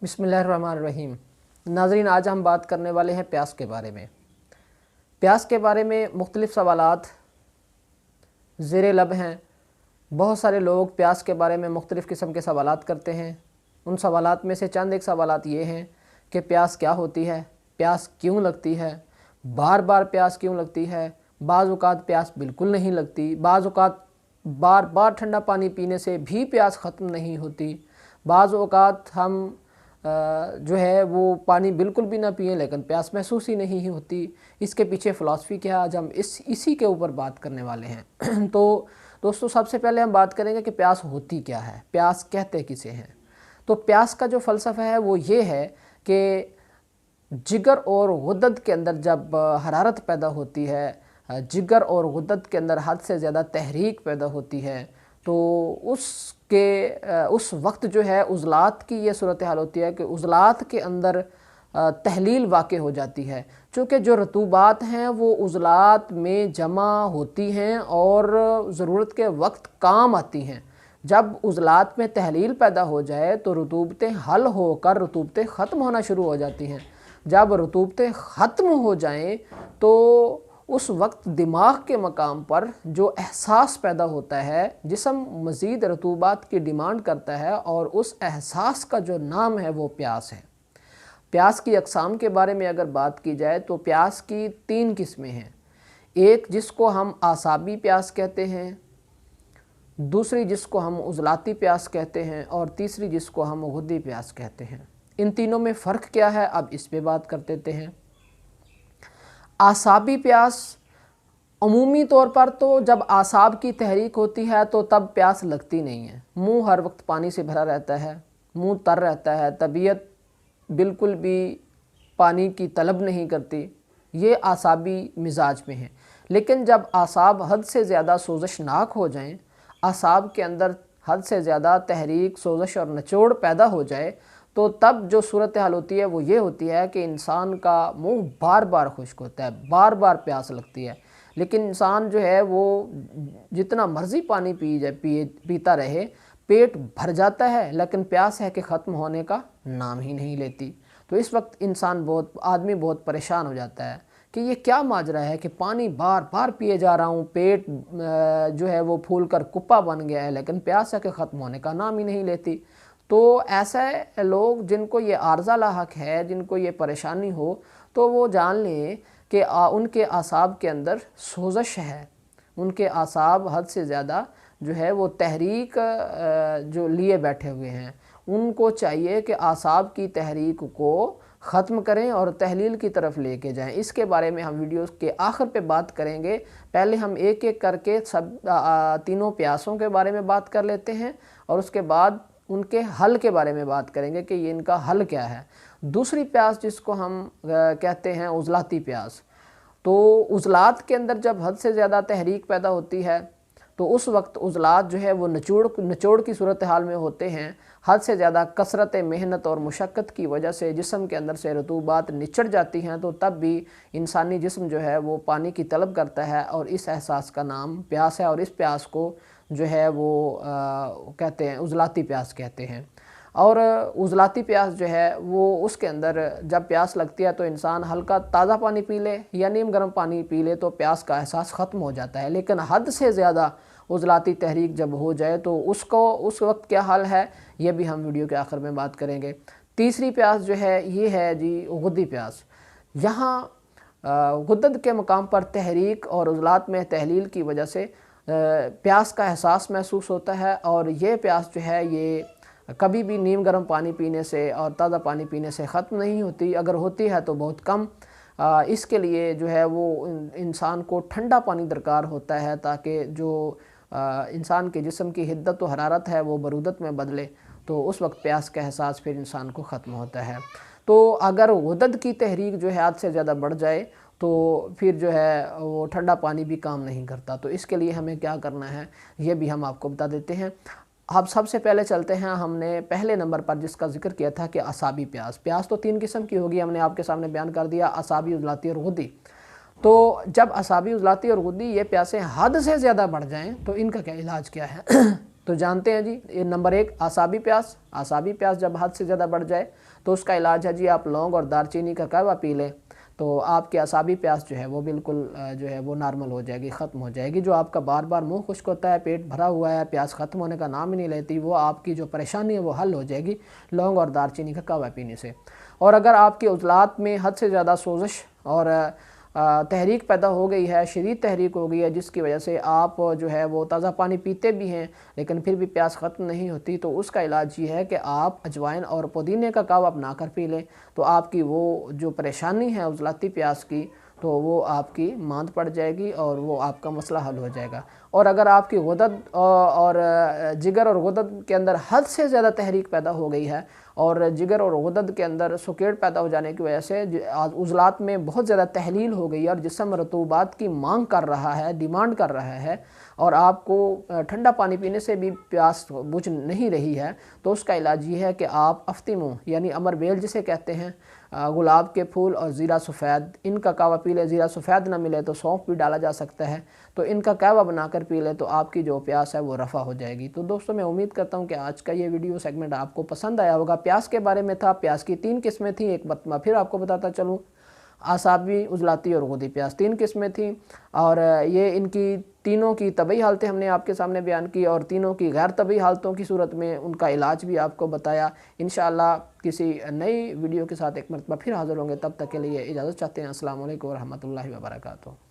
बिस्मिल्लाहिर्रहमानिर्रहीम। नाज़रीन, आज हम बात करने वाले हैं प्यास के बारे में। प्यास के बारे में मुख्तलिफ़ सवालात ज़ेरे लब हैं। बहुत सारे लोग प्यास के बारे में मुख्तलिफ़ किस्म के सवालात करते हैं। उन सवालात में से चंद एक सवालात ये हैं कि प्यास क्या होती है, प्यास क्यों लगती है, बार बार प्यास क्यों लगती है, बाज़ औक़ात प्यास बिल्कुल नहीं लगती, बाज़ औक़ात बार बार ठंडा पानी पीने से भी प्यास ख़त्म नहीं होती, बाज़ औक़ात हम जो है वो पानी बिल्कुल भी ना पिए लेकिन प्यास महसूस ही नहीं होती। इसके पीछे फ़िलासफ़ी क्या है, आज हम इसी के ऊपर बात करने वाले हैं। तो दोस्तों, सबसे पहले हम बात करेंगे कि प्यास होती क्या है, प्यास कहते किसे हैं। तो प्यास का जो फ़लसफ़ा है वो ये है कि जिगर और गुद्दत के अंदर जब हरारत पैदा होती है, जिगर और गुद्दत के अंदर हद से ज़्यादा तहरीक पैदा होती है, तो उस वक्त जो है उज़लात की ये सूरत हाल होती है कि उज़लात के अंदर तहलील वाक़े हो जाती है। चूँकि जो रतूबात हैं वो उज़लात में जमा होती हैं और ज़रूरत के वक्त काम आती हैं। जब उज़लात में तहलील पैदा हो जाए तो रतूबतें हल होकर रतूबतें ख़त्म होना शुरू हो जाती हैं। जब रतूबतें ख़त्म हो जाएं तो उस वक्त दिमाग के मकाम पर जो एहसास पैदा होता है, जिस्म मज़ीद रतूबात की डिमांड करता है और उस एहसास का जो नाम है वो प्यास है। प्यास की अक़साम के बारे में अगर बात की जाए तो प्यास की 3 किस्में हैं। एक जिसको हम आसाबी प्यास कहते हैं, दूसरी जिसको हम उज़लाती प्यास कहते हैं और तीसरी जिसको हम गुद्दी प्यास कहते हैं। इन तीनों में फ़र्क क्या है, अब इस पे बात कर देते हैं। आसाबी प्यास अमूमी तौर पर तो जब आसाब की तहरीक होती है तो तब प्यास लगती नहीं है। मुंह हर वक्त पानी से भरा रहता है, मुंह तर रहता है, तबीयत बिल्कुल भी पानी की तलब नहीं करती। ये आसाबी मिजाज में है। लेकिन जब आसाब हद से ज़्यादा सोजशनाक हो जाएं, आसाब के अंदर हद से ज़्यादा तहरीक, सोजश और निचोड़ पैदा हो जाए तो तब जो सूरत हाल होती है वो ये होती है कि इंसान का मुंह बार बार खुश्क होता है, बार बार प्यास लगती है। लेकिन इंसान जो है वो जितना मर्ज़ी पानी पीता रहे, पेट भर जाता है, लेकिन प्यास है कि ख़त्म होने का नाम ही नहीं लेती। तो इस वक्त आदमी बहुत परेशान हो जाता है कि ये क्या माजरा है कि पानी बार बार पिए जा रहा हूँ, पेट जो है वो फूल कर कुप्पा बन गया है, लेकिन प्यास है कि ख़त्म होने का नाम ही नहीं लेती। तो ऐसे लोग जिनको ये आर्ज़ा लाहक है, जिनको ये परेशानी हो, तो वो जान लें कि उनके आसाब के अंदर सोजश है। उनके आसाब हद से ज़्यादा जो है वो तहरीक जो लिए बैठे हुए हैं। उनको चाहिए कि आसाब की तहरीक को ख़त्म करें और तहलील की तरफ लेके जाएं। इसके बारे में हम वीडियो के आखिर पे बात करेंगे। पहले हम एक एक करके सब तीनों प्यासों के बारे में बात कर लेते हैं और उसके बाद उनके हल के बारे में बात करेंगे कि ये इनका हल क्या है। दूसरी प्यास जिसको हम कहते हैं उज़लाती प्यास, तो उज़लात के अंदर जब हद से ज़्यादा तहरीक पैदा होती है तो उस वक्त उज़लात जो है वो निचोड़ की सूरत हाल में होते हैं। हद से ज़्यादा कसरत मेहनत और मुशक्क़त की वजह से जिस्म के अंदर से रतूबात निचड़ जाती हैं, तो तब भी इंसानी जिस्म जो है वो पानी की तलब करता है और इस एहसास का नाम प्यास है। और इस प्यास को जो है वो कहते हैं उज़लाती प्यास कहते हैं। और उज़लाती प्यास जो है वो उसके अंदर जब प्यास लगती है तो इंसान हल्का ताज़ा पानी पी ले या नीम गर्म पानी पी ले तो प्यास का एहसास ख़त्म हो जाता है। लेकिन हद से ज़्यादा उज़लाती तहरीक जब हो जाए तो उस वक्त क्या हाल है, ये भी हम वीडियो के आखिर में बात करेंगे। तीसरी प्यास जो है ये है जी गुद्दी प्यास। यहाँ गुद्दत के मकाम पर तहरीक और उज़लात में तहलील की वजह से प्यास का एहसास महसूस होता है और ये प्यास जो है ये कभी भी नीम गर्म पानी पीने से और ताज़ा पानी पीने से ख़त्म नहीं होती। अगर होती है तो बहुत कम। इसके लिए जो है वो इंसान को ठंडा पानी दरकार होता है ताकि जो इंसान के जिस्म की हिद्दत व हरारत है वो बरूदत में बदले, तो उस वक्त प्यास का एहसास फिर इंसान को ख़त्म होता है। तो अगर गुद्दत की तहरीक जो है हद से ज़्यादा बढ़ जाए तो फिर जो है वो ठंडा पानी भी काम नहीं करता। तो इसके लिए हमें क्या करना है ये भी हम आपको बता देते हैं। अब सबसे पहले चलते हैं, हमने पहले नंबर पर जिसका जिक्र किया था कि असाबी प्यास। प्यास तो 3 किस्म की होगी, हमने आपके सामने बयान कर दिया, असाबी, उज़लाती और गुद्दी। तो जब असाबी, उज़लाती और गुद्दी ये प्यासें हद से ज़्यादा बढ़ जाएं तो इनका क्या इलाज क्या है। तो जानते हैं जी, ये नंबर 1 आसाबी प्यास। आसाबी प्यास जब हद से ज़्यादा बढ़ जाए तो उसका इलाज है जी, आप लौंग और दालचीनी का कहवा पी लें, तो आपकी आसाबी प्यास जो है वो बिल्कुल जो है वो नॉर्मल हो जाएगी, ख़त्म हो जाएगी। जो आपका बार बार मुंह खुश्क होता है, पेट भरा हुआ है, प्यास ख़त्म होने का नाम ही नहीं लेती, वो आपकी जो परेशानी है वो हल हो जाएगी लौंग और दालचीनी का कहवा पीने से। और अगर आपकी उज़लात में हद से ज़्यादा सोजिश और तहरीक पैदा हो गई है, शदीद तहरीक हो गई है, जिसकी वजह से आप जो है वो ताज़ा पानी पीते भी हैं लेकिन फिर भी प्यास ख़त्म नहीं होती, तो उसका इलाज ये है कि आप अजवाइन और पुदीने का कहवा बनाकर पी लें, तो आपकी वो जो परेशानी है उज़लाती प्यास की, तो वो आपकी मांद पड़ जाएगी और वो आपका मसला हल हो जाएगा। और अगर आपकी गुदद और जिगर और गुदद के अंदर हद से ज़्यादा तहरीक पैदा हो गई है और जिगर और गुदद के अंदर सुकेड़ पैदा हो जाने की वजह से उज़लात में बहुत ज़्यादा तहलील हो गई है और जिस्म रतूबात की मांग कर रहा है, डिमांड कर रहा है, और आपको ठंडा पानी पीने से भी प्यास बुझ नहीं रही है, तो उसका इलाज ये है कि आप अफ्तिमो यानी अमरबेल जिसे कहते हैं, गुलाब के फूल और ज़ीरा सफ़ेद, इनका कहवा पी ले। ज़ीरा सफ़ेद ना मिले तो सौंफ भी डाला जा सकता है, तो इनका कहवा बनाकर पी ले तो आपकी जो प्यास है वो रफ़ा हो जाएगी। तो दोस्तों, मैं उम्मीद करता हूँ कि आज का ये वीडियो सेगमेंट आपको पसंद आया होगा। प्यास के बारे में था, प्यास की 3 किस्में थी, एक मरतबा फिर आपको बताता चलूँ, आसाबी, उज़लाती और गुदी प्यास 3 किस्में थी, और ये इनकी तीनों की तबई हालतें हमने आपके सामने बयान की और तीनों की गैर तबई हालतों की सूरत में उनका इलाज भी आपको बताया। इंशाअल्लाह किसी नई वीडियो के साथ एक मरतबा फिर हाज़िर होंगे, तब तक के लिए इजाज़त चाहते हैं। अस्सलाम वालेकुम व रहमतुल्लाहि व बरकातुहू।